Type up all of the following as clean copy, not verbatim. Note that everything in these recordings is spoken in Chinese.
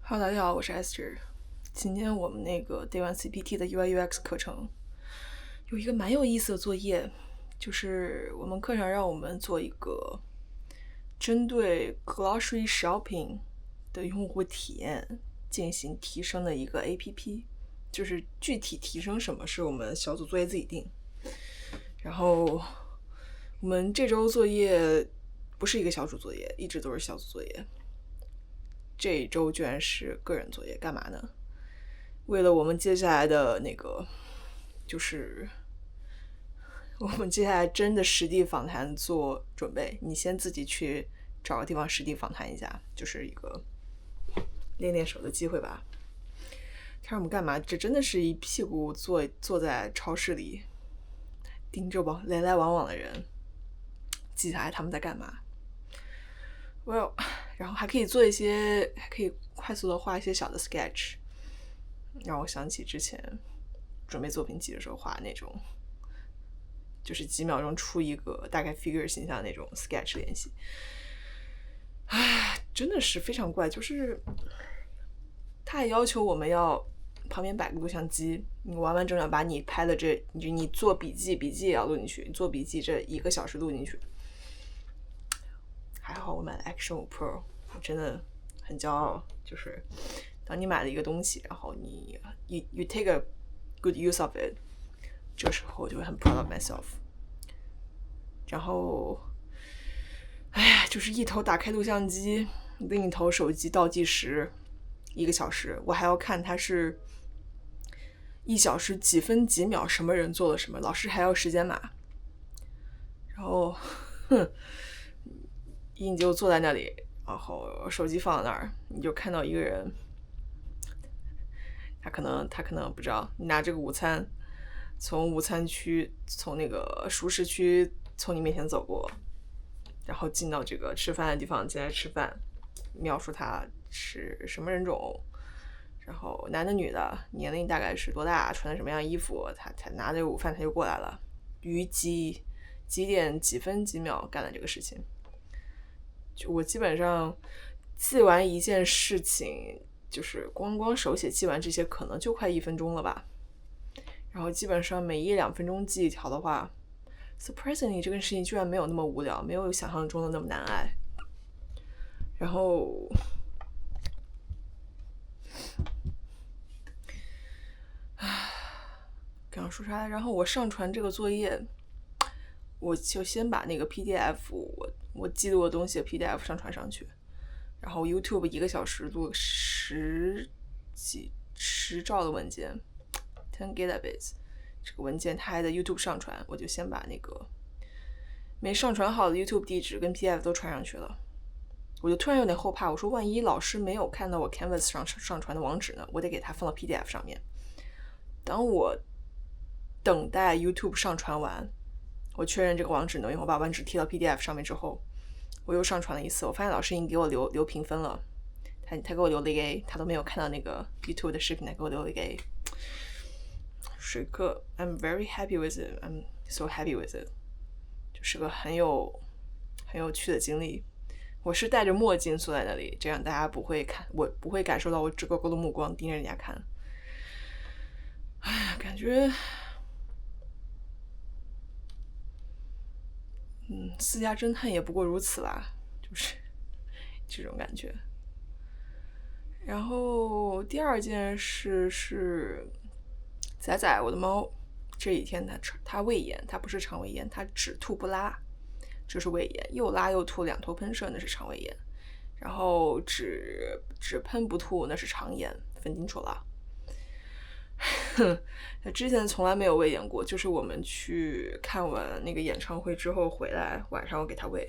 Hello，大家好，我是 Esther。今天我们那个 Day One CPT 的 UI/UX 课程有一个蛮有意思的作业，就是我们课上让我们做一个针对 Grocery Shopping 的用户体验进行提升的一个 APP，就是具体提升什么是我们小组作业自己定。然后我们这周作业不是一个小组作业，一直都是小组作业。这一周居然是个人作业，干嘛呢？为了我们接下来的那个，就是我们接下来真的实地访谈做准备。你先自己去找个地方实地访谈一下，就是一个练练手的机会吧。看我们干嘛？这真的是一屁股坐在超市里，盯着来来往往的人，记下来他们在干嘛。Well， 然后还可以做一些，还可以快速的画一些小的 sketch， 让我想起之前准备作品集的时候画那种，就是几秒钟出一个大概 figure 形象的那种 sketch 练习。真的是非常怪，就是他也要求我们要旁边摆个录像机，你完完整整把你拍的你做笔记也要录进去，你做笔记这1个小时录进去。还好我买了 Action 5 Pro， 我真的很骄傲。就是当你买了一个东西，然后you take a good use of it， 这时候我就会很 proud of myself。然后，就是一头打开录像机，另一头手机倒计时1个小时，我还要看它是1小时几分几秒，什么人做了什么，老师还要时间码。然后，你就坐在那里，然后手机放在那儿，你就看到一个人，他可能不知道，你拿这个午餐从午餐区，从那个熟食区从你面前走过，然后进到这个吃饭的地方进来吃饭，描述他是什么人种，然后男的女的，年龄大概是多大，穿的什么样衣服，他拿着午饭他就过来了，于几点几分几秒干的这个事情。就我基本上记完一件事情，就是光手写记完这些可能就快1分钟了吧，然后基本上每1-2分钟记一条的话， surprisingly 这个事情居然没有那么无聊，没有想象中的那么难挨。然后刚刚说啥？然后我上传这个作业，我就先把那个 PDF 我记录的东西的 PDF 上传上去，然后 YouTube 1个小时录10兆的文件10 gigabits， 这个文件它还在 YouTube 上传，我就先把那个没上传好的 YouTube 地址跟 PDF 都传上去了。我就突然有点后怕，我说万一老师没有看到我 Canvas 上传的网址呢，我得给他放到 PDF 上面。当我等待 YouTube 上传完，我确认这个网址能用，我把网址贴到 PDF 上面之后，我又上传了一次，我发现老师已经给我留评分了，他给我留了一个 A， 他都没有看到那个 YouTube 的视频，他给我留了一个 A。 水课 I'm very happy with it， I'm so happy with it， 就是个很有趣的经历。我是戴着墨镜坐在那里，这样大家不会看，我不会感受到我直勾勾的目光盯着人家看。感觉私家侦探也不过如此吧，就是这种感觉。然后第二件事是仔仔，我的猫，这几天它胃炎，它不是肠胃炎，它只吐不拉，这是胃炎，又拉又吐2头喷射，那是肠胃炎，然后只喷不吐，那是肠炎，分清楚了。他之前从来没有胃炎过，就是我们去看完那个演唱会之后回来，晚上我给他喂，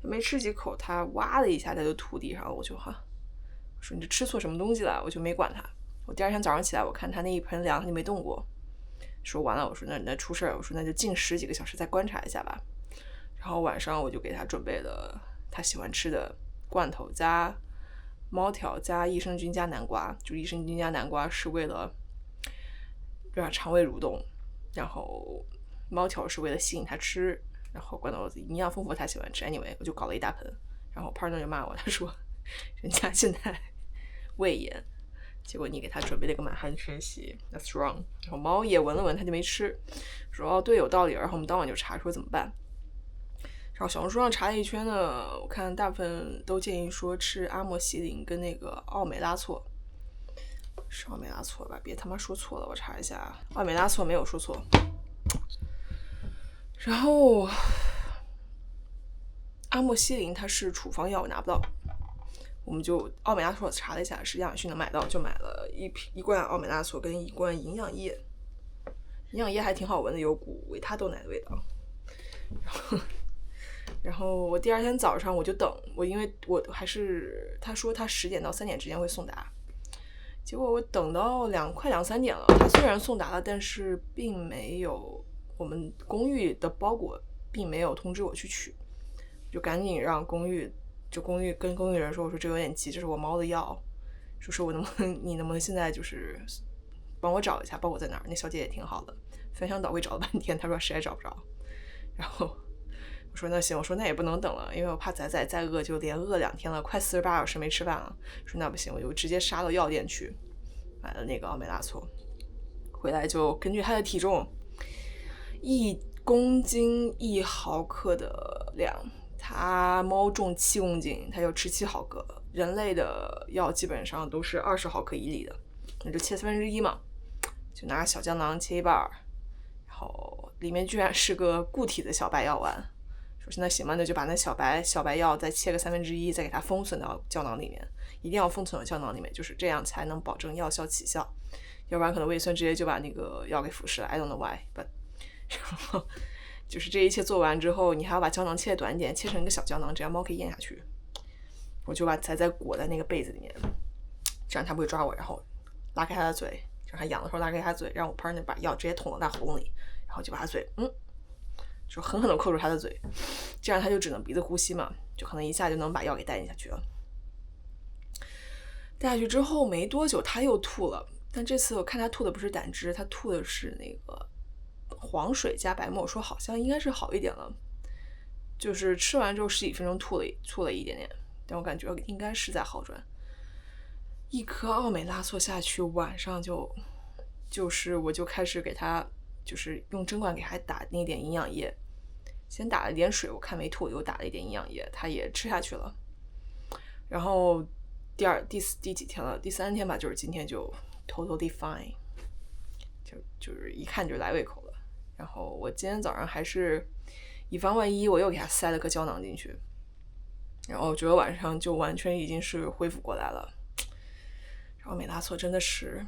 他没吃几口，他哇的一下他就吐地上了，我说你这吃错什么东西了，我就没管他。我第二天早上起来，我看他那一盆凉他就没动过，说完了，我说那出事，我说那就静10几个小时再观察一下吧。然后晚上我就给他准备了他喜欢吃的罐头加猫条加益生菌加南瓜，就益生菌加南瓜是为了让肠胃蠕动，然后猫条是为了吸引他吃，然后罐头营养丰富他喜欢吃。 anyway 我就搞了一大盆，然后 partner 就骂我，他说人家现在胃炎，结果你给他准备了一个满汉全席 ，That's wrong。然后猫也闻了闻，他就没吃，说哦对，有道理。然后我们当晚就查说怎么办。然后小红书上查了一圈呢，我看大部分都建议说吃阿莫西林跟那个奥美拉唑，是奥美拉唑吧？别他妈说错了，我查一下，奥美拉唑没有说错。然后阿莫西林它是处方药，我拿不到，我们就奥美拉唑查了一下，是亚马逊能买到，就买了一罐奥美拉唑跟一罐营养液。营养液还挺好闻的，有股维他豆奶的味道。然后我第二天早上我就等我，因为我还是他说他10点到3点之间会送达，结果我等到快2-3点了，他虽然送达了，但是并没有我们公寓的包裹并没有通知我去取，就赶紧让公寓跟公寓人说，我说这有点急，这是我猫的药，说你能不能现在就是帮我找一下包裹在哪儿？那小姐也挺好的，翻箱倒柜找了半天，她说实在找不着，然后我说那行，我说那也不能等了，因为我怕仔再饿就连饿2天了，快48小时没吃饭了。说那不行，我就直接杀到药店去买了那个奥美拉唑，回来就根据他的体重，1公斤1毫克的量，他猫重7公斤，他要吃7毫克，人类的药基本上都是20毫克1粒的，那就切1/4嘛，就拿小胶囊切一半，然后里面居然是个固体的小白药丸。说那行吧，那就把那小白药再切个1/3，再给它封存到胶囊里面，一定要封存到胶囊里面，就是这样才能保证药效起效，要不然可能胃酸直接就把那个药给腐蚀了。I don't know why， but 然后就是这一切做完之后，你还要把胶囊切短一点，切成一个小胶囊，这样猫可以咽下去。我就把仔仔裹在那个被子里面，这样它不会抓我，然后拉开它的嘴，让它痒的时候拉开它的嘴，让我 partner 把药直接捅到它喉咙里，然后就把它嘴就狠狠地扣住他的嘴，这样他就只能鼻子呼吸嘛，就可能一下就能把药给带进下去了。带下去之后没多久他又吐了，但这次我看他吐的不是胆汁，他吐的是那个黄水加白沫，说好像应该是好一点了，就是吃完之后10几分钟吐了一点点，但我感觉应该是在好转。1颗奥美拉唑下去，晚上就是我就开始给他就是用针管给他打那点营养液，先打了点水，我看没吐，又打了一点营养液，他也吃下去了。然后第几天了？第3天吧，就是今天就 totally fine， 就是一看就来胃口了。然后我今天早上还是以防万一，我又给他塞了个胶囊进去，然后昨天晚上就完全已经是恢复过来了。然后美拉唑真的是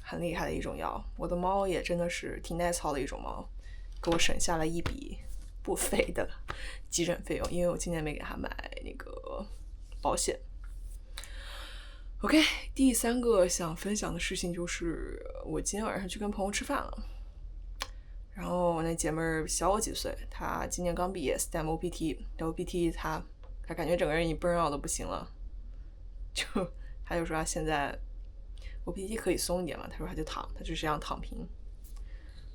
很厉害的一种药，我的猫也真的是挺耐操的一种猫，给我省下了一笔不菲的急诊费用，因为我今年没给他买那个保险。OK， 第3个想分享的事情就是我今天晚上去跟朋友吃饭了，然后我那姐妹儿小我几岁，她今年刚毕业 STEM OPT 她感觉整个人已 burn out 的不行了，她就说她现在OPT 可以松一点嘛，他说他就这样躺平。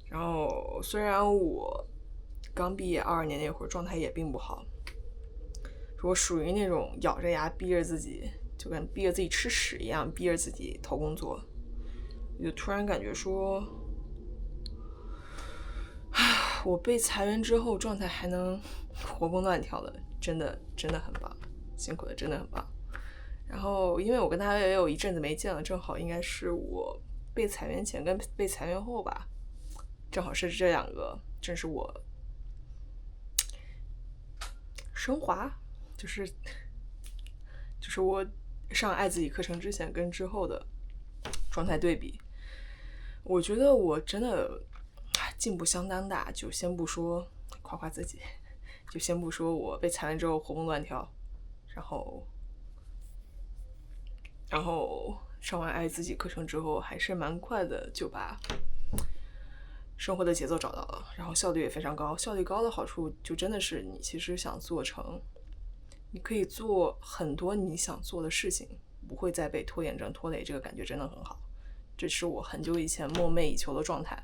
然后虽然我刚毕业22年那会儿状态也并不好，我属于那种咬着牙逼着自己，就跟逼着自己吃屎一样，逼着自己投工作。我就突然感觉说，我被裁员之后状态还能活蹦乱跳的，真的很棒，辛苦的真的很棒。然后因为我跟他也有一阵子没见了，正好应该是我被裁员前跟被裁员后吧，正好是这2个，正是我升华，就是我上爱自己课程之前跟之后的状态对比，我觉得我真的进步相当大，就先不说夸夸自己，就先不说我被裁员之后活蹦乱跳，然后上完爱自己课程之后还是蛮快的就把生活的节奏找到了，然后效率也非常高。效率高的好处就真的是你其实想做成，你可以做很多你想做的事情，不会再被拖延症拖累，这个感觉真的很好，这是我很久以前梦寐以求的状态，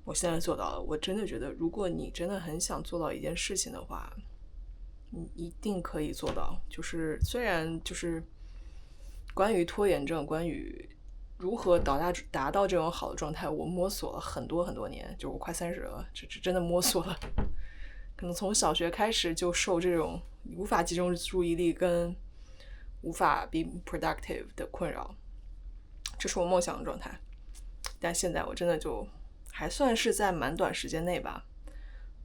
我现在做到了。我真的觉得如果你真的很想做到一件事情的话，你一定可以做到，就是虽然就是关于拖延症，关于如何达到这种好的状态，我摸索了很多很多年，就我快30了，这真的摸索了。可能从小学开始就受这种无法集中注意力跟无法 be productive 的困扰，这是我梦想的状态。但现在我真的就还算是在蛮短时间内吧，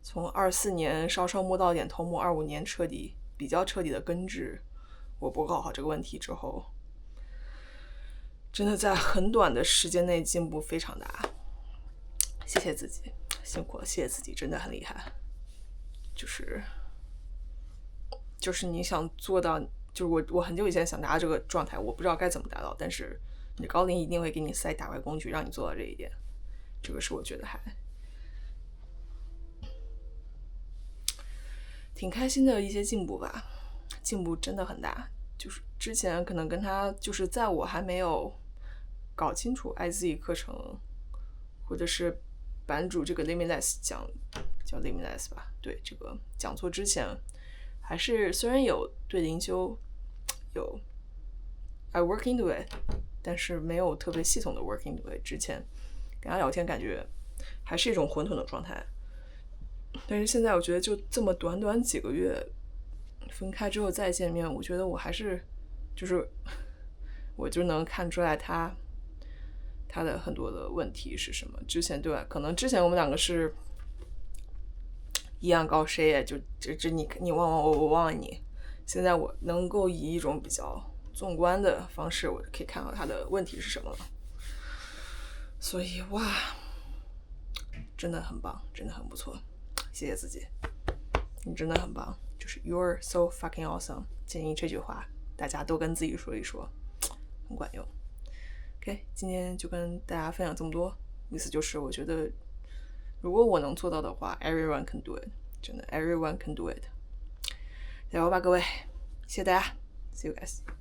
从24年稍稍摸到点头摸，25年比较彻底的根治我不搞好这个问题之后，真的在很短的时间内进步非常大。谢谢自己，辛苦了，谢谢自己，真的很厉害。就是你想做到，就是我很久以前想达到这个状态，我不知道该怎么达到，但是你高龄一定会给你塞打怪工具，让你做到这一点。这个是我觉得还挺开心的一些进步吧，进步真的很大。就是之前可能跟他，就是在我还没有搞清楚 IZ 课程或者是版主这个 Limitless 叫 Limitless 吧，对，这个讲座之前，还是虽然有对灵修有 I work into it， 但是没有特别系统的 work into it。之前跟他聊天，感觉还是一种混沌的状态。但是现在我觉得就这么短短几个月分开之后再见面，我觉得我还是我就能看出来他的很多的问题是什么。之前对吧，可能之前我们两个是一样高，谁也就你忘我忘你。现在我能够以一种比较纵观的方式，我可以看到他的问题是什么了。所以哇，真的很棒，真的很不错，谢谢自己，你真的很棒，就是 You're so fucking awesome。建议这句话大家都跟自己说一说，很管用。OK， 今天就跟大家分享这么多，意思就是我觉得如果我能做到的话 ，everyone can do it， 真的 everyone can do it。加油吧，各位，谢谢大家 ，See you guys。